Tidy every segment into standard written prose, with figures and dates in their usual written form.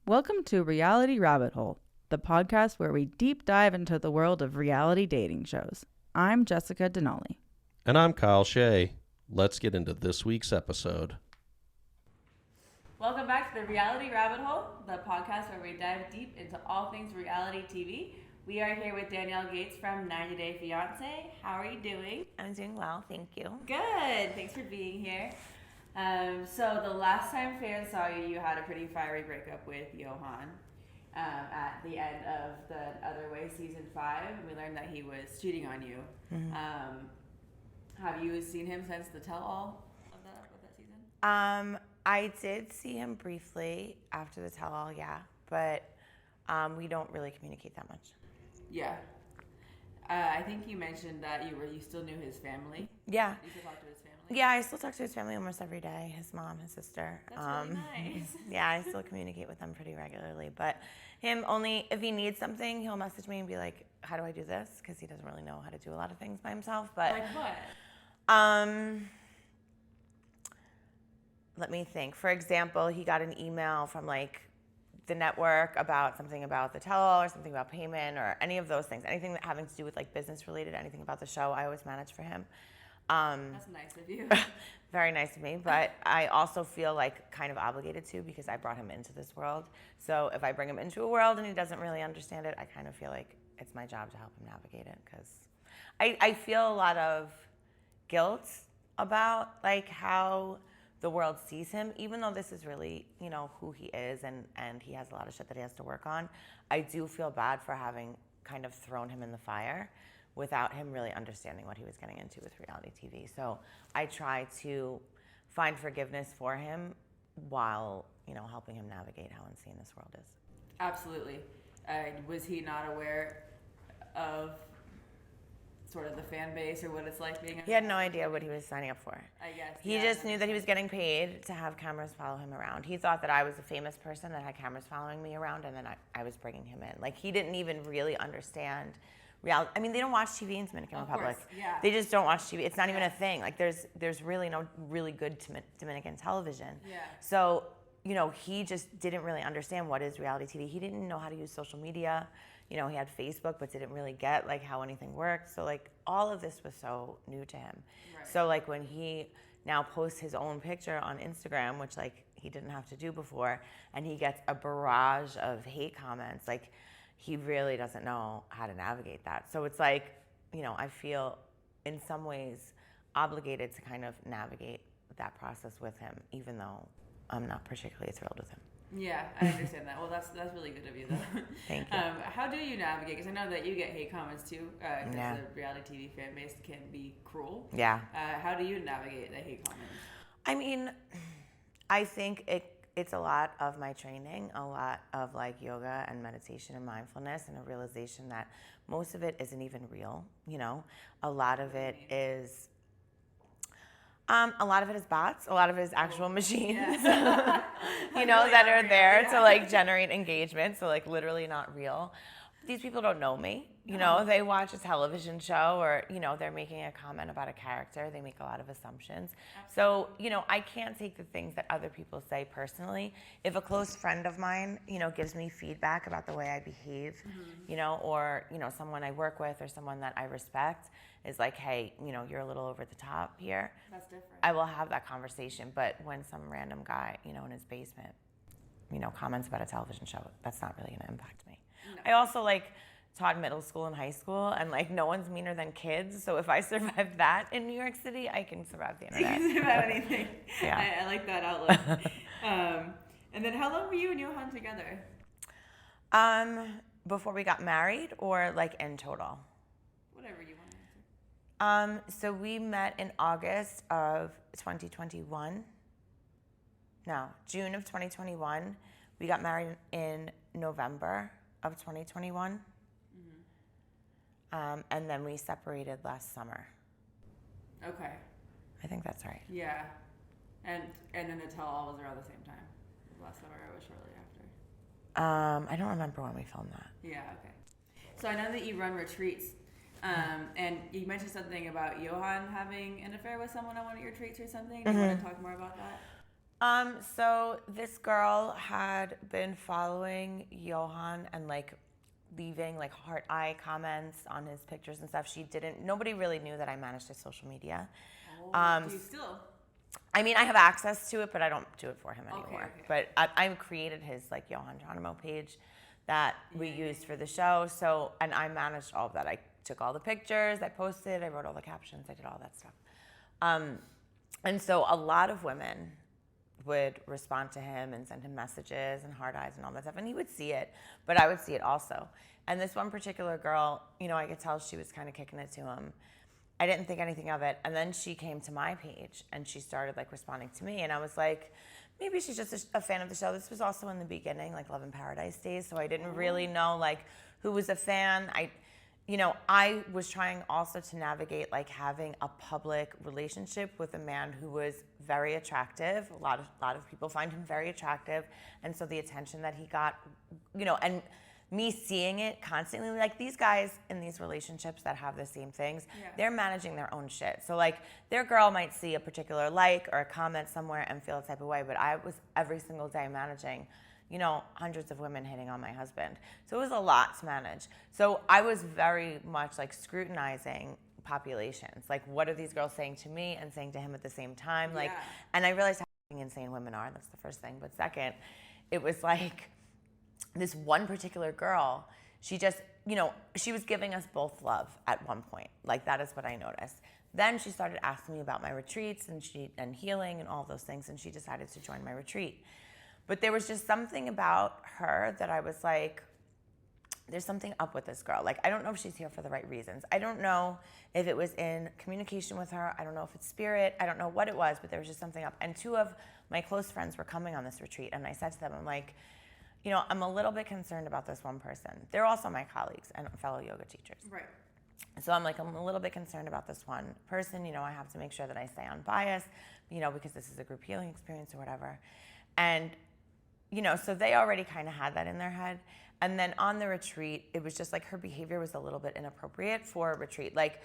Welcome to Reality Rabbithole, the podcast where we deep dive into the world of reality dating shows. I'm Jessica Denali. And I'm Kyle Shea. Let's get into this week's episode. Welcome back to the Reality Rabbithole, the podcast where we dive deep into all things reality TV. We are here with Daniele Gates from 90 Day Fiancé. How are you doing? I'm doing well, thank you. Good. Thanks for being here. So the last time fans saw you, you had a pretty fiery breakup with Yohan at the end of the Other Way season 5. We learned that he was cheating on you. Mm-hmm. Have you seen him since the tell-all of that season? I did see him briefly after the tell-all, yeah, but we don't really communicate that much. Yeah. I think you mentioned that you still knew his family. Yeah. You still talk to his family? Yeah, I still talk to his family almost every day, his mom, his sister. That's really nice. Yeah, I still communicate with them pretty regularly, but him only, if he needs something, he'll message me and be like, how do I do this? Because he doesn't really know how to do a lot of things by himself, but... Like what? Let me think. For example, he got an email from the network about something about the tell-all or something about payment or any of those things. Anything that having to do with business related, anything about the show, I always manage for him. That's nice of you. Very nice of me, but I also feel kind of obligated to because I brought him into this world. So if I bring him into a world and he doesn't really understand it, I kind of feel like it's my job to help him navigate it because I feel a lot of guilt about how the world sees him, even though this is really, who he is and he has a lot of shit that he has to work on. I do feel bad for having kind of thrown him in the fire without him really understanding what he was getting into with reality TV. So I try to find forgiveness for him while, helping him navigate how insane this world is. Absolutely. Was he not aware of sort of the fan base or what it's like being... He had no idea what he was signing up for. I guess. He just knew that he was getting paid to have cameras follow him around. He thought that I was a famous person that had cameras following me around, and then I was bringing him in. He didn't even really understand reality. I mean, they don't watch TV in Dominican Republic. Course, yeah. They just don't watch TV. It's not even a thing. There's really no really good Dominican television. Yeah. So, he just didn't really understand what is reality TV. He didn't know how to use social media. He had Facebook, but didn't really get how anything worked. So all of this was so new to him. Right. So when he now posts his own picture on Instagram, which he didn't have to do before, and he gets a barrage of hate comments, he really doesn't know how to navigate that. So it's I feel in some ways obligated to kind of navigate that process with him, even though I'm not particularly thrilled with him. Yeah, I understand that. Well, that's really good of you, though. Thank you. How do you navigate? Because I know that you get hate comments, too, because Yeah. the reality TV fan base can be cruel. Yeah. How do you navigate the hate comments? I mean, I think it's a lot of my training, a lot of yoga and meditation and mindfulness, and a realization that most of it isn't even real. A lot of it is... a lot of it is bots. A lot of it is actual machines, Yeah. that are there to generate engagement. So literally not real. These people don't know me. They watch a television show or, they're making a comment about a character. They make a lot of assumptions. Absolutely. So, I can't take the things that other people say personally. If a close friend of mine, gives me feedback about the way I behave, or, someone I work with or someone that I respect is hey, you're a little over the top here. That's different. I will have that conversation. But when some random guy, in his basement, comments about a television show, that's not really going to impact me. No. I also taught middle school and high school, and no one's meaner than kids. So if I survived that in New York City, I can survive the internet. You can survive anything. Yeah. I like that outlook. And then how long were you and Yohan together? Before we got married, or in total? Whatever you want to answer. So we met in August of 2021. No, June of 2021. We got married in November of 2021. And then we separated last summer. Okay. I think that's right. Yeah. And then the tell-all was around the same time. Last summer or shortly after? I don't remember when we filmed that. Yeah, okay. So I know that you run retreats. And you mentioned something about Yohan having an affair with someone on one of your retreats or something. Do you want to talk more about that? So this girl had been following Yohan and like leaving like heart eye comments on his pictures and stuff. Nobody really knew that I managed his social media. Do you still? I mean, I have access to it, but I don't do it for him anymore. Okay. But I created his like Yohan Geronimo page that we used for the show. So, and I managed all of that. I took all the pictures, I posted, I wrote all the captions, I did all that stuff. And so a lot of women would respond to him and send him messages and heart eyes and all that stuff. And he would see it, but I would see it also. And this one particular girl, you know, I could tell she was kind of kicking it to him. I didn't think anything of it. And then she came to my page and she started like responding to me. And I was like, maybe she's just a fan of the show. This was also in the beginning, like Love in Paradise days. So I didn't really know like who was a fan. I was trying also to navigate like having a public relationship with a man who was very attractive. A lot of people find him very attractive. And so the attention that he got, and me seeing it constantly, like these guys in these relationships that have the same things, they're managing their own shit. So like their girl might see a particular like or a comment somewhere and feel a type of way, but I was every single day managing hundreds of women hitting on my husband. So it was a lot to manage. So I was very much like scrutinizing populations. Like, what are these girls saying to me and saying to him at the same time? Like, and I realized how insane women are. That's the first thing. But second, it was like this one particular girl, she just, she was giving us both love at one point. Like, that is what I noticed. Then she started asking me about my retreats and healing and all those things, and she decided to join my retreat. But there was just something about her that I was like, there's something up with this girl. Like, I don't know if she's here for the right reasons. I don't know if it was in communication with her. I don't know if it's spirit. I don't know what it was, but there was just something up. And two of my close friends were coming on this retreat. And I said to them, I'm like, I'm a little bit concerned about this one person. They're also my colleagues and fellow yoga teachers. Right. So I'm like, I'm a little bit concerned about this one person. I have to make sure that I stay unbiased, because this is a group healing experience or whatever. And so they already kind of had that in their head. And then on the retreat, it was just like her behavior was a little bit inappropriate for a retreat. Like,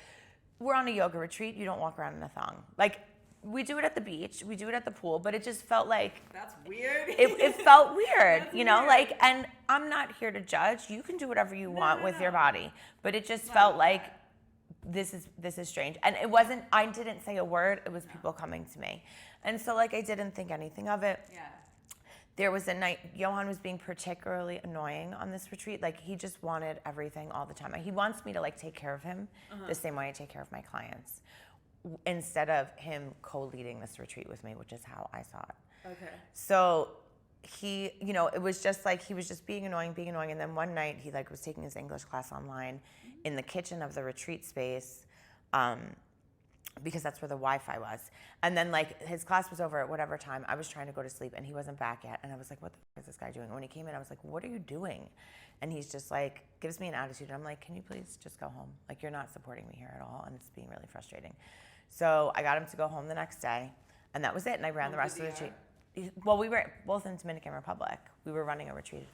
we're on a yoga retreat. You don't walk around in a thong. Like, we do it at the beach. We do it at the pool. But it just felt like... That's weird. It felt weird, That's weird. Like, and I'm not here to judge. You can do whatever you want with your body. But it just felt like this is strange. And it wasn't... I didn't say a word. It was people coming to me. And so, like, I didn't think anything of it. Yeah. There was a night, Yohan was being particularly annoying on this retreat. Like, he just wanted everything all the time. He wants me to, like, take care of him the same way I take care of my clients, instead of him co-leading this retreat with me, which is how I saw it. Okay. So he, it was just like, he was just being annoying. And then one night, he, like, was taking his English class online in the kitchen of the retreat space, because that's where the Wi-Fi was. And then, like, his class was over at whatever time. I was trying to go to sleep, and he wasn't back yet. And I was like, what the fuck is this guy doing? And when he came in, I was like, what are you doing? And he's just, like, gives me an attitude. And I'm like, can you please just go home? Like, you're not supporting me here at all, and it's being really frustrating. So I got him to go home the next day, and that was it. And I ran the rest of the retreat. Well, we were both in Dominican Republic. We were running a retreat.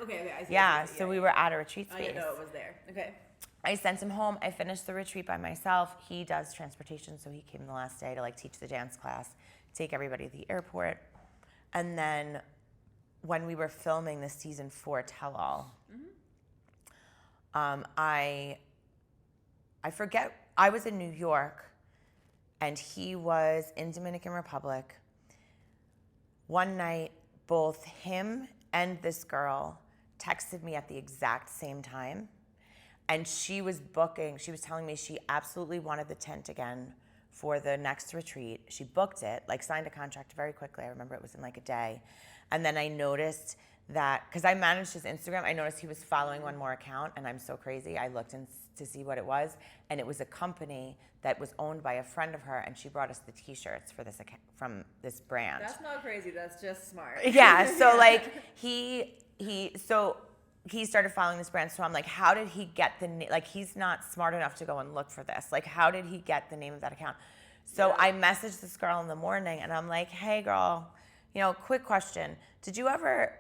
Okay. I see. Yeah, so we were at a retreat space. I didn't know it was there. Okay. I sent him home. I finished the retreat by myself. He does transportation, so he came the last day to like teach the dance class, take everybody to the airport. And then when we were filming the season 4 tell-all, I forget, I was in New York and he was in Dominican Republic. One night, both him and this girl texted me at the exact same time. And she was telling me she absolutely wanted the tent again for the next retreat. She booked it, like signed a contract very quickly. I remember it was in like a day. And then I noticed that, because I managed his Instagram, I noticed he was following one more account, and I'm so crazy. I looked to see what it was, and it was a company that was owned by a friend of her, and she brought us the t-shirts for this account, from this brand. That's not crazy, that's just smart. Yeah, so like he started following this brand. So I'm like, how did he get the name? Like, he's not smart enough to go and look for this. Like, how did he get the name of that account? So I messaged this girl in the morning, and I'm like, hey, girl, quick question. Did you ever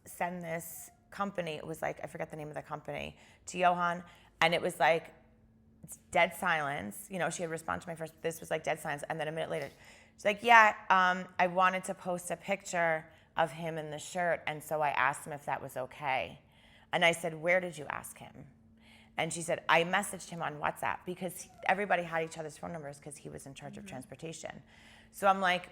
send this company, it was like, I forget the name of the company, to Yohan? And it was like, it's dead silence. She had responded to my first, this was like dead silence. And then a minute later, She's like, yeah, I wanted to post a picture of him in the shirt, and so I asked him if that was okay. And I said, where did you ask him? And she said, I messaged him on WhatsApp because everybody had each other's phone numbers because he was in charge of transportation. So I'm like,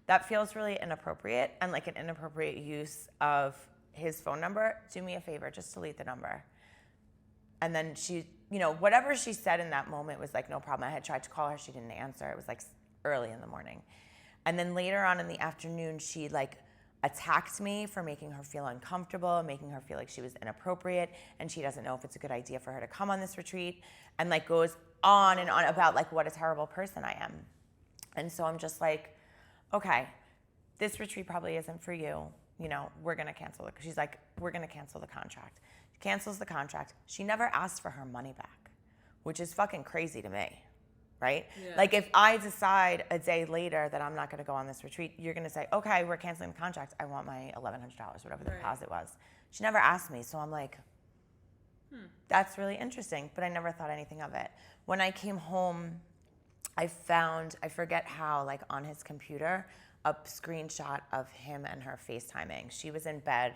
that feels really inappropriate and like an inappropriate use of his phone number. Do me a favor, just delete the number. And then she, whatever she said in that moment was like, no problem. I had tried to call her. She didn't answer. It was like early in the morning. And then later on in the afternoon, she like attacked me for making her feel uncomfortable, making her feel like she was inappropriate, and she doesn't know if it's a good idea for her to come on this retreat, and like goes on and on about like what a terrible person I am. And so I'm just like, okay, this retreat probably isn't for you. We're going to cancel it. She's like, we're going to cancel the contract. She cancels the contract. She never asked for her money back, which is fucking crazy to me, right? Yeah. Like if I decide a day later that I'm not going to go on this retreat, you're going to say, okay, we're canceling the contract. I want my $1,100, whatever the deposit was. She never asked me. So I'm like, that's really interesting. But I never thought anything of it. When I came home, I forget how, like on his computer, a screenshot of him and her FaceTiming. She was in bed,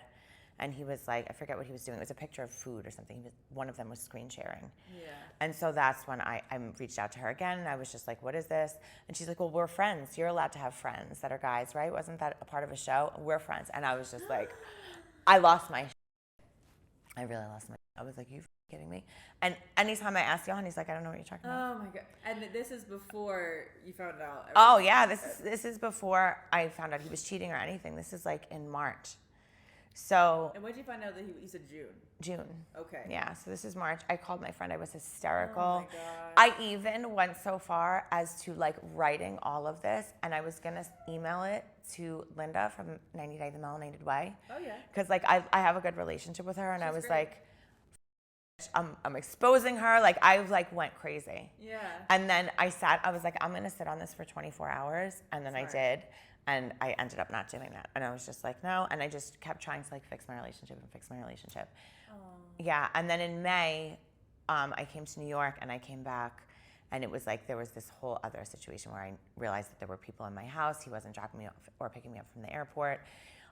and he was like, I forget what he was doing. It was a picture of food or something. One of them was screen sharing. Yeah. And so that's when I reached out to her again, and I was just like, what is this? And she's like, well, we're friends. You're allowed to have friends that are guys, right? Wasn't that a part of a show? We're friends. And I was just like, I lost my shit. I really lost my shit. I was like, you kidding me? And anytime I ask Yohan, he's like, I don't know what you're talking about. Oh my God. And this is before you found out. Oh yeah, this is before I found out he was cheating or anything. This is like in March. So. And when did you find out that you said June? June. Okay. Yeah, so this is March. I called my friend. I was hysterical. Oh my God. I even went so far as to like writing all of this, and I was gonna email it to Linda from 90 Day the Melanated Way. Oh yeah. Because like I have a good relationship with her, and She's I was great. like, I'm exposing her. Like I like went crazy. Yeah. And then I was like, I'm gonna sit on this for 24 hours, and then I did. And I ended up not doing that. And I was just like, no. And I just kept trying to like fix my relationship. Oh. Yeah. And then in May, I came to New York, and I came back, and it was like there was this whole other situation where I realized that there were people in my house. He wasn't dropping me off or picking me up from the airport.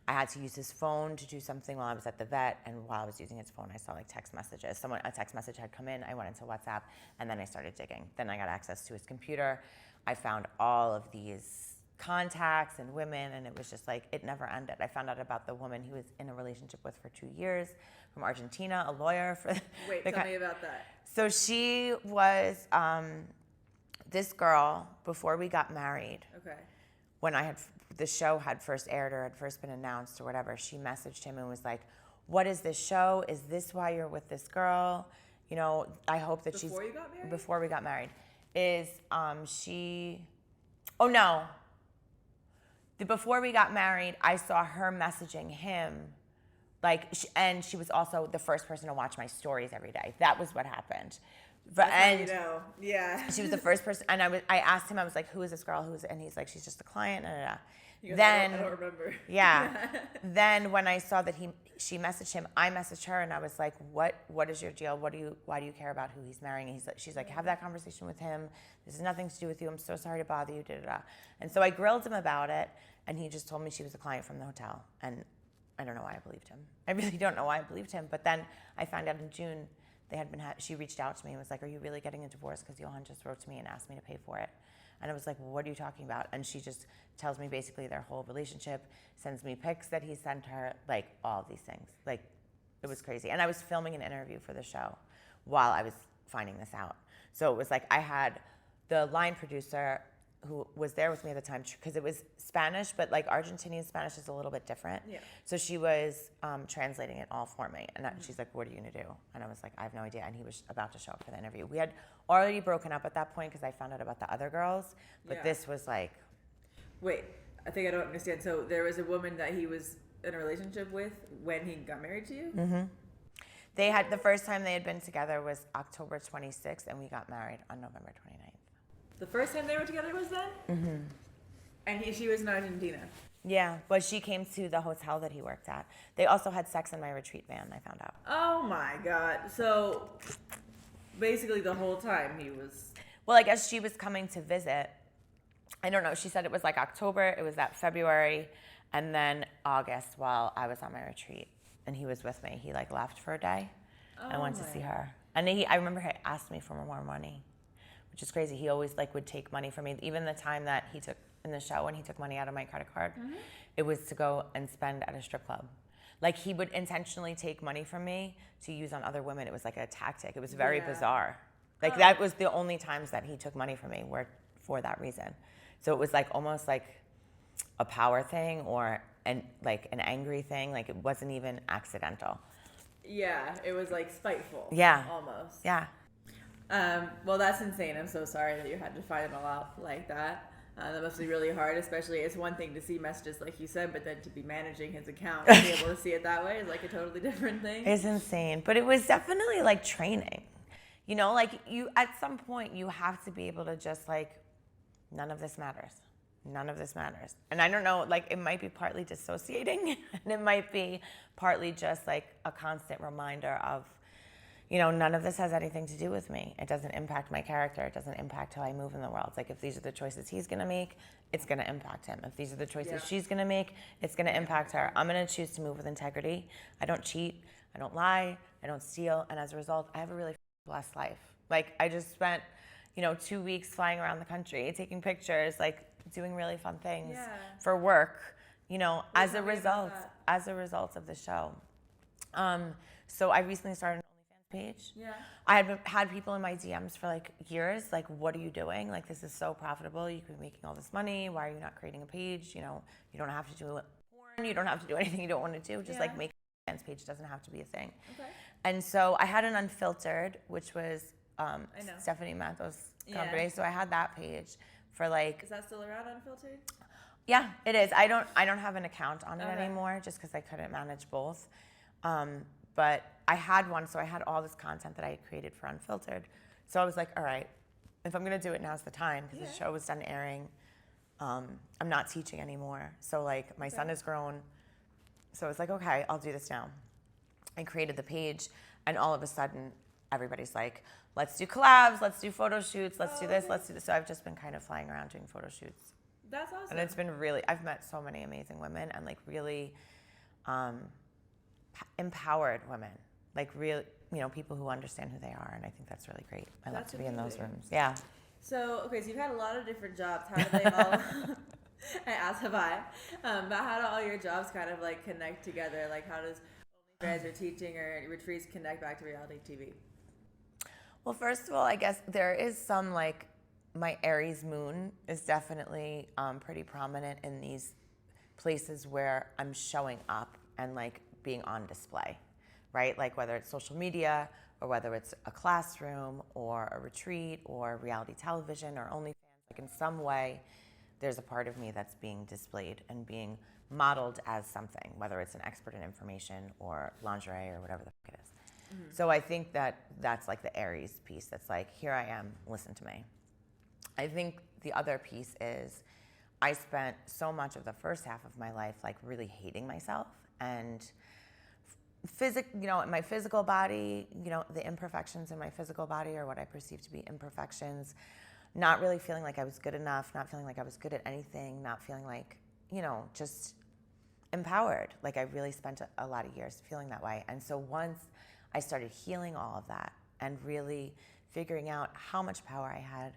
I had to use his phone to do something while I was at the vet, and while I was using his phone, I saw like text messages. A text message had come in. I went into WhatsApp, and then I started digging. Then I got access to his computer. I found all of these contacts and women, and it was just like it never ended. I found out about the woman he was in a relationship with for 2 years from Argentina, a lawyer for. Wait, tell me about that. So she was this girl before we got married. Okay. When the show had first aired or had first been announced or whatever, she messaged him and was like, what is this show? Is this why you're with this girl? I hope that Before you got married? Before we got married. Oh no. Before we got married, I saw her messaging him, and she was also the first person to watch my stories every day. That was what happened. Yeah. She was the first person, and I asked him, I was like, who is this girl? And he's like, she's just a client. Goes, I don't remember. Yeah. Then when I saw that she messaged him, I messaged her, and I was like, what is your deal? Why do you care about who he's marrying? And she's like, have that conversation with him. This has nothing to do with you. I'm so sorry to bother you. And so I grilled him about it, and he just told me she was a client from the hotel. And I don't know why I believed him. I really don't know why I believed him. But then I found out in June she reached out to me and was like, are you really getting a divorce? Because Yohan just wrote to me and asked me to pay for it. And I was like, well, what are you talking about? And she just tells me basically their whole relationship, sends me pics that he sent her, like all of these things. Like, it was crazy. And I was filming an interview for the show while I was finding this out. So it was like I had the line producer who was there with me at the time, because it was Spanish, but like Argentinian Spanish is a little bit different. Yeah. So she was translating it all for me. And she's like, what are you going to do? And I was like, I have no idea. And he was about to show up for the interview. We had already broken up at that point because I found out about the other girls. But this was like... Wait, I think I don't understand. So there was a woman that he was in a relationship with when he got married to you? Mm-hmm. The first time they had been together was October 26th, and we got married on November 29th. The first time they were together was then? Mm-hmm. And she was in Argentina? Yeah, but she came to the hotel that he worked at. They also had sex in my retreat van, I found out. Oh my God. So basically the whole time he was... Well, I guess she was coming to visit, I don't know. She said it was like October. It was that February. And then August while I was on my retreat. And he was with me. He like left for a day. I went to see her. And I remember he asked me for more money, which is crazy. He always like would take money from me. Even the time that he took in the show when he took money out of my credit card, it was to go and spend at a strip club. Like he would intentionally take money from me to use on other women. It was like a tactic. It was very bizarre. Like that was the only times that he took money from me were for that reason. So it was like almost like a power thing or like an angry thing. Like it wasn't even accidental. Yeah, it was like spiteful. Yeah. Almost. Yeah. Well, that's insane. I'm so sorry that you had to fight him a lot like that. That must be really hard, especially it's one thing to see messages like you said, but then to be managing his account and be able to see it that way is like a totally different thing. It's insane. But it was definitely like training. You know, like you at some point you have to be able to just like, none of this matters. None of this matters. And I don't know, like it might be partly dissociating and it might be partly just like a constant reminder of, you know, none of this has anything to do with me. It doesn't impact my character. It doesn't impact how I move in the world. It's like if these are the choices he's going to make, it's going to impact him. If these are the choices she's going to make, it's going to impact her. I'm going to choose to move with integrity. I don't cheat. I don't lie. I don't steal. And as a result, I have a really blessed life. Like I just spent, you know, 2 weeks flying around the country, taking pictures, like doing really fun things for work, you know, as a result of the show. So I recently started an OnlyFans page. Yeah. I had people in my DMs for like years, like, what are you doing? Like, this is so profitable. You could be making all this money. Why are you not creating a page? You know, you don't have to do porn. You don't have to do anything you don't want to do. Just like make an OnlyFans page. Doesn't have to be a thing. Okay. And so I had an Unfiltered, which was Stephanie Mattos' company. So I had that page for like. Is that still around, Unfiltered? Yeah, it is. I don't have an account on it anymore just because I couldn't manage both. But I had one, so I had all this content that I had created for Unfiltered. So I was like, all right, if I'm gonna do it, now's the time because the show was done airing. I'm not teaching anymore, so like my son is grown. So I was like, okay, I'll do this now. I created the page, and all of a sudden, everybody's like, let's do collabs, let's do photo shoots, let's do this, let's do this. So I've just been kind of flying around doing photo shoots. That's awesome. And it's been really, I've met so many amazing women and like really empowered women, like real, you know, people who understand who they are. And I think that's really great. I love to be in those rooms. Yeah. So, okay, so you've had a lot of different jobs. How do they all, as have I, but how do all your jobs kind of like connect together? Like how does OnlyFans or teaching or retreats connect back to reality TV? Well, first of all, I guess there is some like, my Aries moon is definitely pretty prominent in these places where I'm showing up and like being on display, right? Like whether it's social media or whether it's a classroom or a retreat or reality television or OnlyFans, like in some way, there's a part of me that's being displayed and being modeled as something, whether it's an expert in information or lingerie or whatever the fuck it is. Mm-hmm. So I think that that's like the Aries piece that's like, here I am, listen to me. I think the other piece is I spent so much of the first half of my life like really hating myself and you know, my physical body, you know, the imperfections in my physical body or what I perceive to be imperfections, not really feeling like I was good enough, not feeling like I was good at anything, not feeling like, you know, just empowered. Like I really spent a lot of years feeling that way. And so once I started healing all of that and really figuring out how much power I had,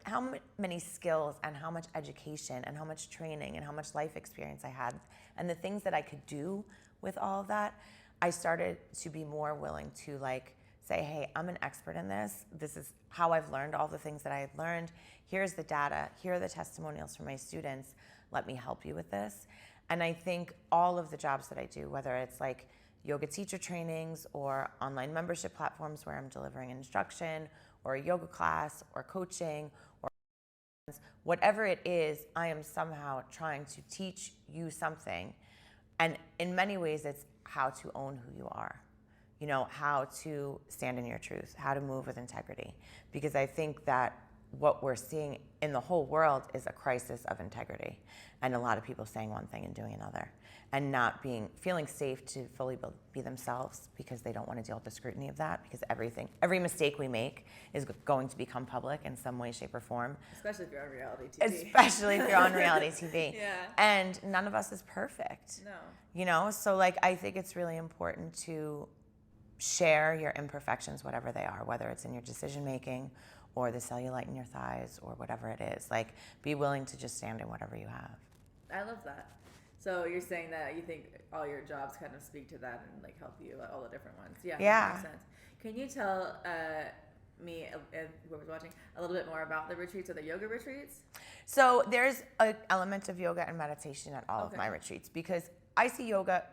how many skills and how much education and how much training and how much life experience I had and the things that I could do with all of that, I started to be more willing to like say, hey, I'm an expert in this. This is how I've learned all the things that I have learned. Here's the data. Here are the testimonials from my students. Let me help you with this. And I think all of the jobs that I do, whether it's like yoga teacher trainings or online membership platforms where I'm delivering instruction or a yoga class or coaching or whatever it is, I am somehow trying to teach you something. And in many ways, it's how to own who you are, you know, how to stand in your truth, how to move with integrity. Because I think that what we're seeing in the whole world is a crisis of integrity, and a lot of people saying one thing and doing another, and not feeling safe to fully be themselves because they don't want to deal with the scrutiny of that, because every mistake we make is going to become public in some way, shape, or form. Especially if you're on reality TV. Especially if you're on reality TV. Yeah. And none of us is perfect. No. So like I think it's really important to share your imperfections, whatever they are, whether it's in your decision making or the cellulite in your thighs or whatever it is. Like, be willing to just stand in whatever you have. I love that. So you're saying that you think all your jobs kind of speak to that and like help you, all the different ones. Yeah. That makes sense. Can you tell me and whoever's watching a little bit more about the retreats or the yoga retreats? So there's an element of yoga and meditation at all of my retreats, because I see yoga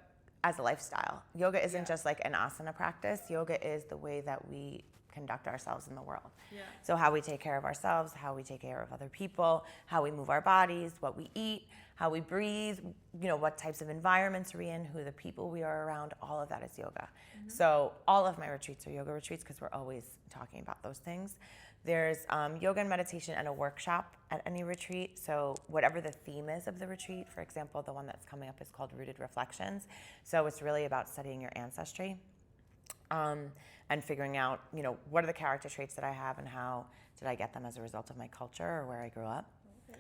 as a lifestyle. Yoga isn't just like an asana practice. Yoga is the way that we conduct ourselves in the world. Yeah. So how we take care of ourselves, how we take care of other people, how we move our bodies, what we eat, how we breathe, what types of environments we're in, who the people we are around, all of that is yoga. Mm-hmm. So all of my retreats are yoga retreats because we're always talking about those things. There's yoga and meditation and a workshop at any retreat. So whatever the theme is of the retreat, for example, the one that's coming up is called Rooted Reflections. So it's really about studying your ancestry and figuring out, what are the character traits that I have and how did I get them as a result of my culture or where I grew up. Okay.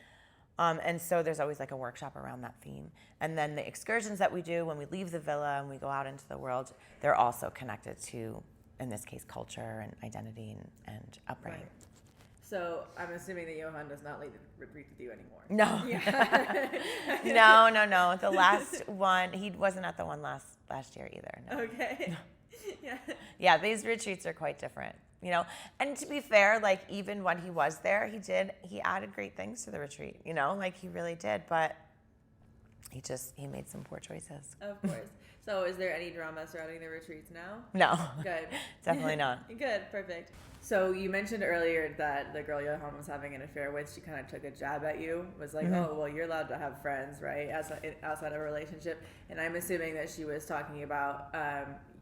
And so there's always like a workshop around that theme. And then the excursions that we do when we leave the villa and we go out into the world, they're also connected to, in this case, culture and identity and upbringing. Right. So I'm assuming that Yohan does not lead the retreat with you anymore. No. Yeah. No. The last one, he wasn't at the one last year either. No. Okay. Yeah. Yeah, these retreats are quite different, And to be fair, like even when he was there, he added great things to the retreat, like he really did, but he made some poor choices. Of course. So is there any drama surrounding the retreats now? No. Good. Definitely not. Good. Perfect. So you mentioned earlier that the girl Yohan was having an affair with, she kind of took a jab at you, was like, oh, well, you're allowed to have friends, right, outside of a relationship. And I'm assuming that she was talking about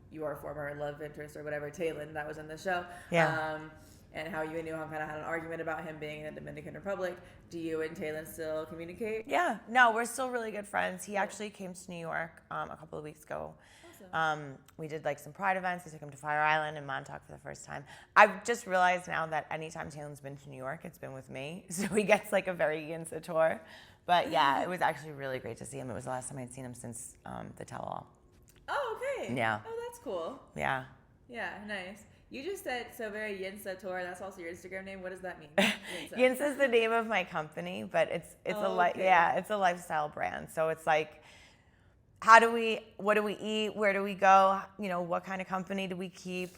your former love interest or whatever, Taylon, that was in the show. Yeah. And how you and Yohan kind of had an argument about him being in the Dominican Republic. Do you and Taylon still communicate? Yeah. No, we're still really good friends. He actually came to New York a couple of weeks ago. Awesome. We did like some Pride events. I took him to Fire Island and Montauk for the first time. I've just realized now that anytime Taylon's been to New York, it's been with me. So he gets like a very Yinsa tour. But yeah, it was actually really great to see him. It was the last time I'd seen him since the tell-all. Oh, okay. Yeah. Oh, that's cool. Yeah. Yeah, nice. You just said so very Yinsa tour. That's also your Instagram name. What does that mean? Yinsa is the name of my company, but it's a lifestyle brand. So it's like, what do we eat? Where do we go? What kind of company do we keep?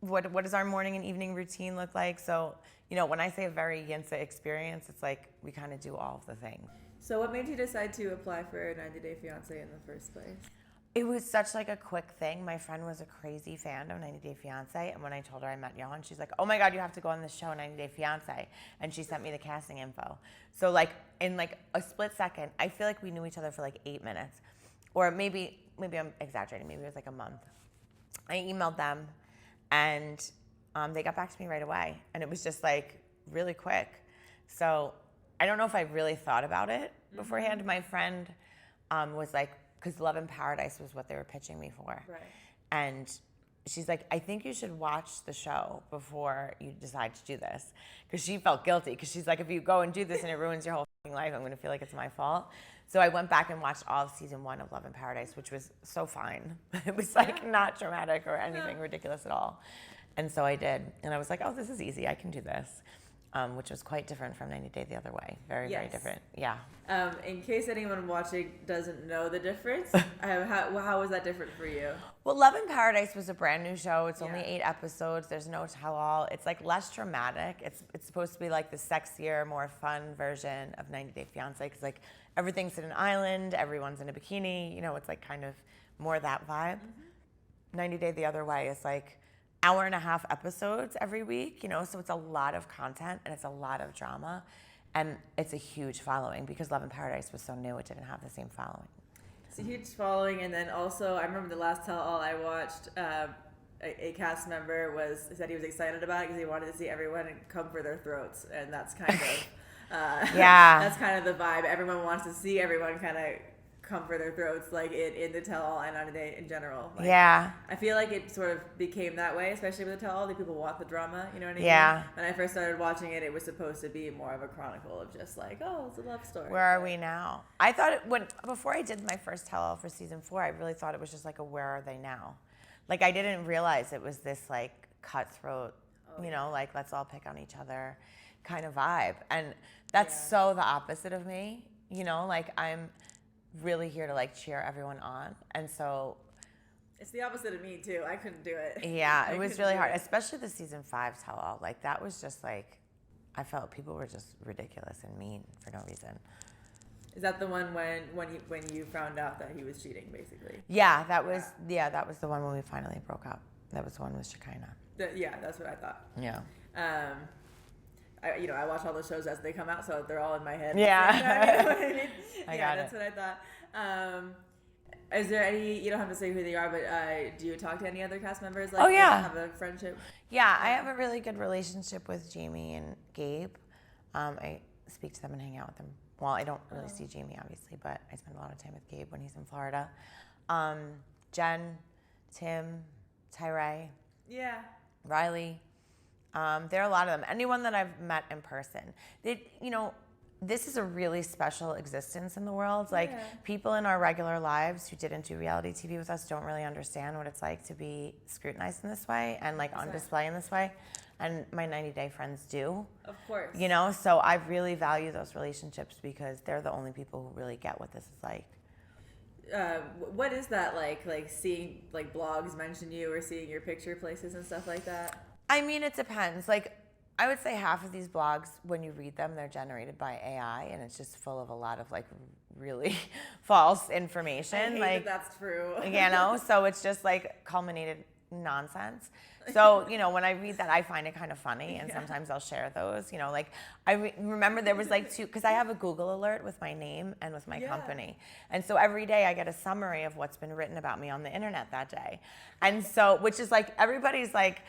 What does our morning and evening routine look like? So, when I say a very Yinsa experience, it's like we kind of do all of the things. So what made you decide to apply for a 90 Day Fiancé in the first place? It was such like a quick thing. My friend was a crazy fan of 90 Day Fiancé, and when I told her I met Yohan, she's like, oh my God, you have to go on this show, 90 Day Fiancé. And she sent me the casting info. So like in like a split second, I feel like we knew each other for like 8 minutes. Or maybe I'm exaggerating, maybe it was like a month. I emailed them and they got back to me right away. And it was just like really quick. So I don't know if I really thought about it beforehand. My friend was like, because Love in Paradise was what they were pitching me for. Right. And she's like, I think you should watch the show before you decide to do this. Because she felt guilty. Because she's like, if you go and do this and it ruins your whole life, I'm going to feel like it's my fault. So I went back and watched all of season 1 of Love in Paradise, which was so fine. It was like not dramatic or anything ridiculous at all. And so I did. And I was like, oh, this is easy. I can do this. Which was quite different from 90 Day the Other Way. Very different. Yeah. In case anyone watching doesn't know the difference, how was that different for you? Well, Love in Paradise was a brand new show. It's only 8 episodes. There's no tell-all. It's like less dramatic. It's supposed to be like the sexier, more fun version of 90 Day Fiancé because like everything's in an island, everyone's in a bikini. It's like kind of more that vibe. 90 Day the Other Way is like hour-and-a-half episodes every week, so it's a lot of content and it's a lot of drama. And it's a huge following because Love in Paradise was so new, it didn't have the same following. It's a huge following, and then also, I remember the last tell-all I watched, a cast member said he was excited about it because he wanted to see everyone come for their throats, and that's kind of that's kind of the vibe. Everyone wants to see everyone kind of come for their throats, like in the tell-all and on a day in general. Like, I feel like it sort of became that way, especially with the tell-all. The people want the drama, you know what I mean? When I first started watching it, it was supposed to be more of a chronicle of just like, oh, it's a love story. Where are we now? I thought before I did my first tell-all for season 4, I really thought it was just like a where are they now? Like I didn't realize it was this like cutthroat, like let's all pick on each other kind of vibe. And that's so the opposite of me, like I'm really here to like cheer everyone on, and so it's the opposite of me too. I couldn't do it. It was really hard, especially the season 5 tell-all. Like that was just like, I felt people were just ridiculous and mean for no reason. Is that the one when you found out that he was cheating, basically? That was the one when we finally broke up. That was the one with Shekinah. That's what I thought. Yeah. I watch all the shows as they come out, so they're all in my head. Yeah. You know what I mean? That's what I thought. Is there any, you don't have to say who they are, but do you talk to any other cast members? Like, have a friendship? Yeah, I have a really good relationship with Jamie and Gabe. I speak to them and hang out with them. Well, I don't really see Jamie, obviously, but I spend a lot of time with Gabe when he's in Florida. Jen, Tim, Tyree. Yeah. Riley. There are a lot of them. Anyone that I've met in person. This is a really special existence in the world. Like people in our regular lives who didn't do reality TV with us don't really understand what it's like to be scrutinized in this way and like on display in this way. And my 90-day friends do. Of course. So I really value those relationships because they're the only people who really get what this is like. What is that like? Like seeing like blogs mention you or seeing your picture places and stuff like that? I mean, it depends. Like, I would say half of these blogs, when you read them, they're generated by AI, and it's just full of a lot of like really false information. I hate like that's true. So it's just like culminated nonsense. So when I read that, I find it kind of funny, and sometimes I'll share those. Like I remember there was like 2, because I have a Google alert with my name and with my company, and so every day I get a summary of what's been written about me on the internet that day, and so which is like everybody's like,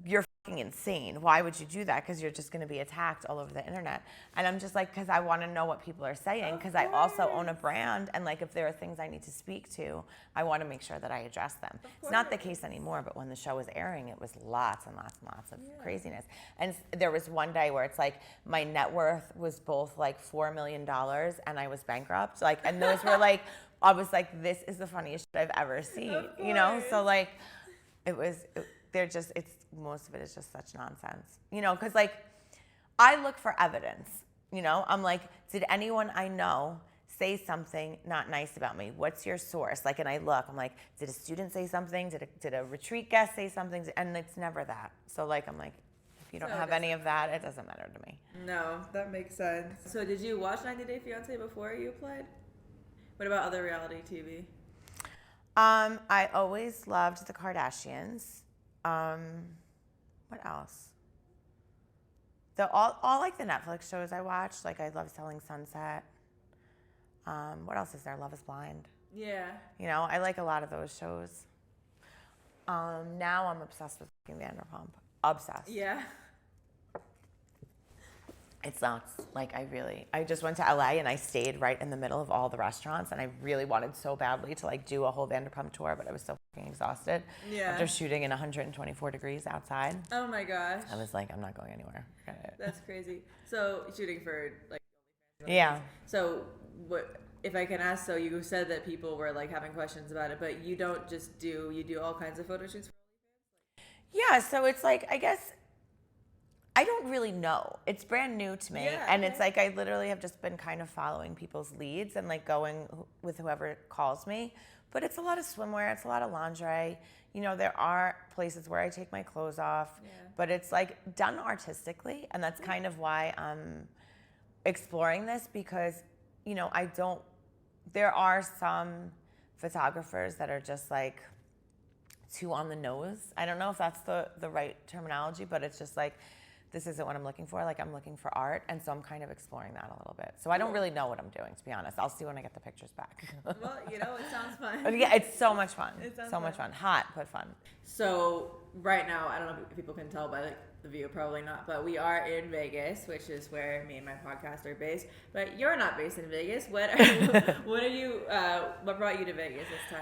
you're fucking insane. Why would you do that? Because you're just going to be attacked all over the internet. And I'm just like, because I want to know what people are saying. Because I also own a brand, and like if there are things I need to speak to, I want to make sure that I address them. It's not the case anymore, but when the show was airing, it was lots and lots and lots of craziness. And there was one day where it's like my net worth was both like $4 million and I was bankrupt. Like, and those were like, I was like, this is the funniest shit I've ever seen. So like, most of it is just such nonsense, because like I look for evidence, I'm like, did anyone I know say something not nice about me? What's your source? Like, and I look, I'm like, did a student say something? Did a retreat guest say something? And it's never that. So like, I'm like, if you don't have any of that, it doesn't matter to me. No, that makes sense. So did you watch 90 Day Fiancé before you applied? What about other reality TV? I always loved the Kardashians. What else? All like the Netflix shows I watched. Like I love Selling Sunset. What else is there? Love is Blind. Yeah. I like a lot of those shows. Now I'm obsessed with Vanderpump. Obsessed. Yeah. It sucks. Like I just went to LA and I stayed right in the middle of all the restaurants, and I really wanted so badly to like do a whole Vanderpump tour, but I was so fucking exhausted. Yeah. After shooting in 124 degrees outside. Oh my gosh. I was like, I'm not going anywhere. That's crazy. So shooting for like. Yeah. So what, if I can ask? So you said that people were like having questions about it, but you don't just do all kinds of photo shoots. Yeah. So it's like, I guess. I don't really know. It's brand new to me. Yeah, and it's like I literally have just been kind of following people's leads and like going with whoever calls me. But it's a lot of swimwear. It's a lot of lingerie. There are places where I take my clothes off. Yeah. But it's like done artistically. And that's kind of why I'm exploring this, because, there are some photographers that are just like too on the nose. I don't know if that's the right terminology, but it's just like, this isn't what I'm looking for. Like, I'm looking for art. And so I'm kind of exploring that a little bit. So I don't really know what I'm doing, to be honest. I'll see when I get the pictures back. Well, it sounds fun. But yeah, it's so much fun. It sounds so much fun. Hot, but fun. So right now, I don't know if people can tell by the view, probably not, but we are in Vegas, which is where me and my podcast are based. But you're not based in Vegas. What brought you to Vegas this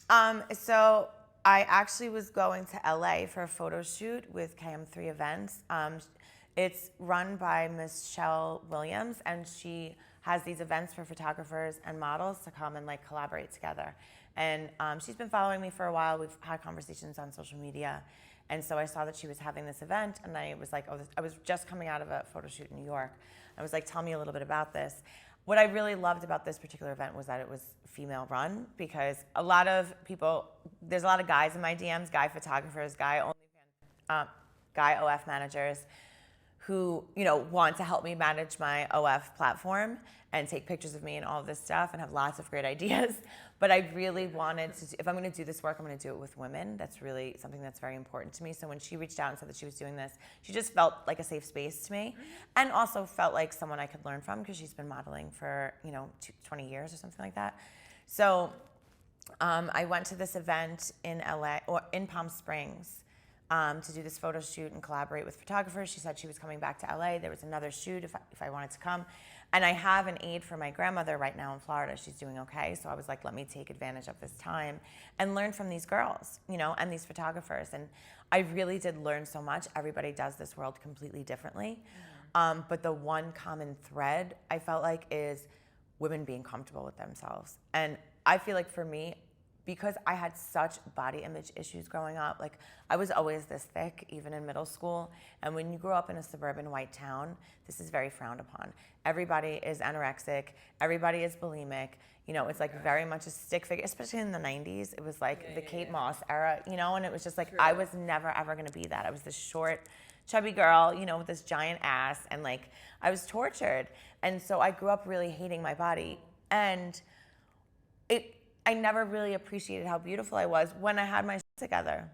time? So I actually was going to LA for a photo shoot with KM3 Events. It's run by Michelle Williams, and she has these events for photographers and models to come and like collaborate together. And she's been following me for a while. We've had conversations on social media. And so I saw that she was having this event, and I was like, I was just coming out of a photo shoot in New York. I was like, tell me a little bit about this. What I really loved about this particular event was that it was female run, because a lot of people, there's a lot of guys in my DMs, guy photographers, guy OF managers who, want to help me manage my OF platform and take pictures of me and all of this stuff and have lots of great ideas. But I really wanted to, if I'm going to do this work, I'm going to do it with women. That's really something that's very important to me. So when she reached out and said that she was doing this, she just felt like a safe space to me, and also felt like someone I could learn from, because she's been modeling for 20 years or something like that. So I went to this event in LA, or in Palm Springs, to do this photo shoot and collaborate with photographers. She said she was coming back to LA. There was another shoot if I wanted to come. And I have an aide for my grandmother right now in Florida. She's doing okay. So I was like, let me take advantage of this time and learn from these girls, and these photographers. And I really did learn so much. Everybody does this world completely differently. But the one common thread I felt like is women being comfortable with themselves. And I feel like for me, because I had such body image issues growing up, like I was always this thick, even in middle school. And when you grow up in a suburban white town, this is very frowned upon. Everybody is anorexic, everybody is bulimic. It's like very much a stick figure, especially in the 90s. It was like the Kate Moss era, and it was just like, I was never ever gonna be that. I was this short, chubby girl, with this giant ass, and like I was tortured. And so I grew up really hating my body. And I never really appreciated how beautiful I was when I had my shit together.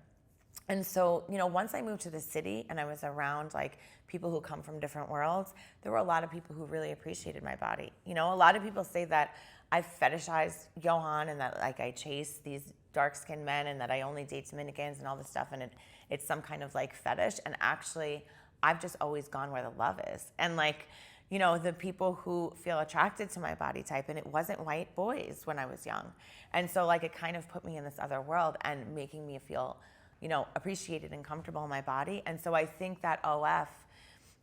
And so, once I moved to the city and I was around like people who come from different worlds, there were a lot of people who really appreciated my body. A lot of people say that I fetishized Yohan, and that like I chase these dark-skinned men, and that I only date Dominicans and all this stuff, and it's some kind of like fetish. And actually, I've just always gone where the love is. And like, the people who feel attracted to my body type, and it wasn't white boys when I was young. And so like it kind of put me in this other world and making me feel, appreciated and comfortable in my body. And so I think that OF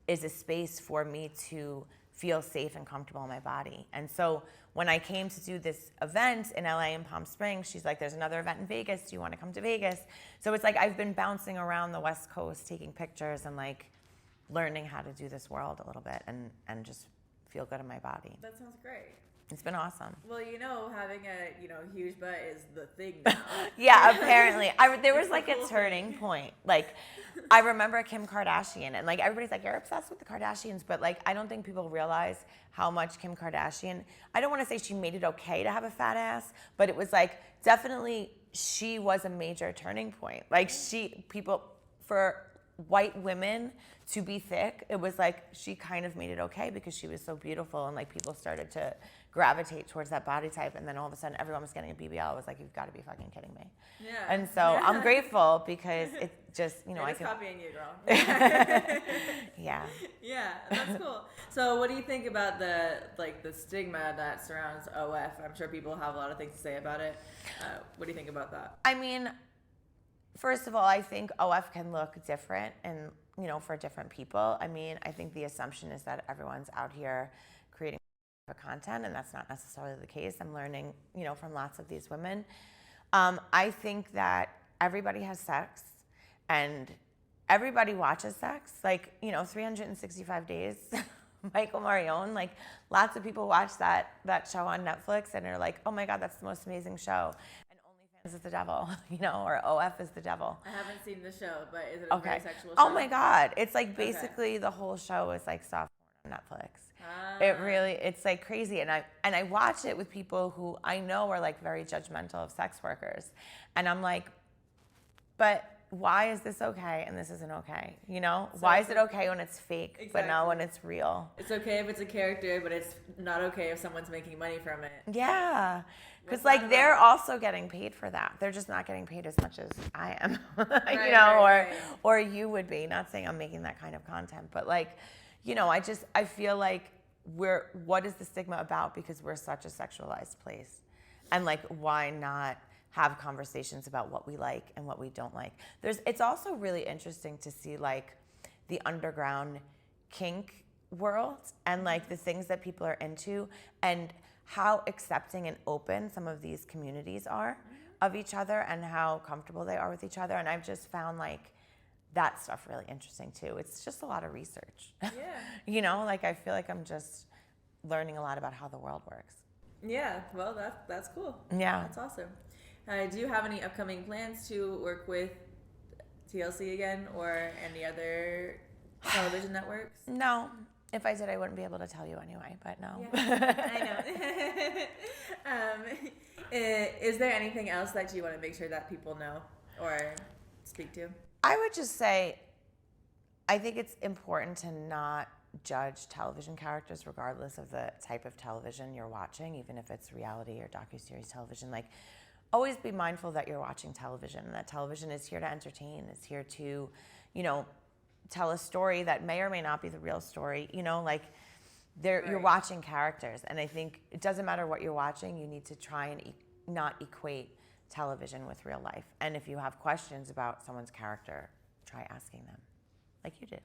is a space for me to feel safe and comfortable in my body. And so when I came to do this event in LA and Palm Springs, she's like, there's another event in Vegas. Do you want to come to Vegas? So it's like I've been bouncing around the West Coast, taking pictures and like learning how to do this world a little bit and just feel good in my body. That sounds great. It's been awesome. Well, having a huge butt is the thing now. Yeah, apparently. There was like a turning point. Like, I remember Kim Kardashian, and like everybody's like, you're obsessed with the Kardashians, but like I don't think people realize how much Kim Kardashian, I don't want to say she made it okay to have a fat ass, but it was like definitely she was a major turning point. Like for white women to be thick, it was like she kind of made it okay because she was so beautiful, and like people started to gravitate towards that body type, and then all of a sudden everyone was getting a BBL. I was like, you've got to be fucking kidding me. Yeah. And so I'm grateful because it just, I can copying you, girl. Yeah. Yeah, that's cool. So what do you think about the stigma that surrounds OF? I'm sure people have a lot of things to say about it. What do you think about that? I mean, first of all, I think OF can look different and, for different people. I mean, I think the assumption is that everyone's out here creating content, and that's not necessarily the case. I'm learning, from lots of these women. I think that everybody has sex and everybody watches sex, 365 days. Michael Marion, like lots of people watch that show on Netflix and are like, oh my God, that's the most amazing show. Is the devil, or OF is the devil. I haven't seen the show, but is it a very sexual show? Oh my God. It's like basically the whole show is like soft porn on Netflix. It's like crazy. And I watch it with people who I know are like very judgmental of sex workers. And I'm like, but why is this okay and this isn't okay? You know, So why is it okay when it's fake, but not Exactly. when it's real? It's okay if it's a character, but it's not okay if someone's making money from it. Yeah. Because, What's like, that they're about? also getting paid for that. They're just not getting paid as much as I am, Right, right. right. Or you would be. Not saying I'm making that kind of content, but, like, you know, I feel like what is the stigma about? Because we're such a sexualized place. And, like, why not have conversations about what we like and what we don't like? It's also really interesting to see, like, the underground kink world and, like, the things that people are into and how accepting and open some of these communities are of each other and how comfortable they are with each other. And I've just found, like, that stuff really interesting too. It's just a lot of research. Yeah. You know, like, I feel like I'm just learning a lot about how the world works. Yeah, well, that's cool. Yeah. That's awesome. Do you have any upcoming plans to work with TLC again or any other television networks? No. If I did, I wouldn't be able to tell you anyway, but no. Yeah, I know. Is there anything else that you want to make sure that people know or speak to? I would just say, I think it's important to not judge television characters regardless of the type of television you're watching, even if it's reality or docuseries television. Like, always be mindful that you're watching television, and that television is here to entertain, is here to, you know, tell a story that may or may not be the real story. You know, like, you're watching characters, and I think it doesn't matter what you're watching, you need to try and not equate television with real life. And if you have questions about someone's character, try asking them, like you did.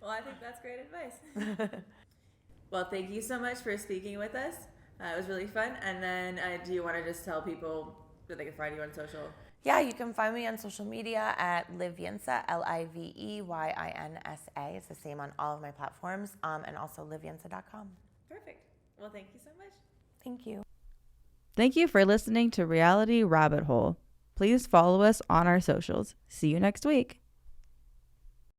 Well, I think that's great advice. Well, thank you so much for speaking with us. It was really fun. And then do you want to just tell people that they can find you on social? Yeah, you can find me on social media at Livyinsa, Livyinsa. It's the same on all of my platforms, and also livyinsa.com. Perfect. Well, thank you so much. Thank you. Thank you for listening to Reality Rabbit Hole. Please follow us on our socials. See you next week.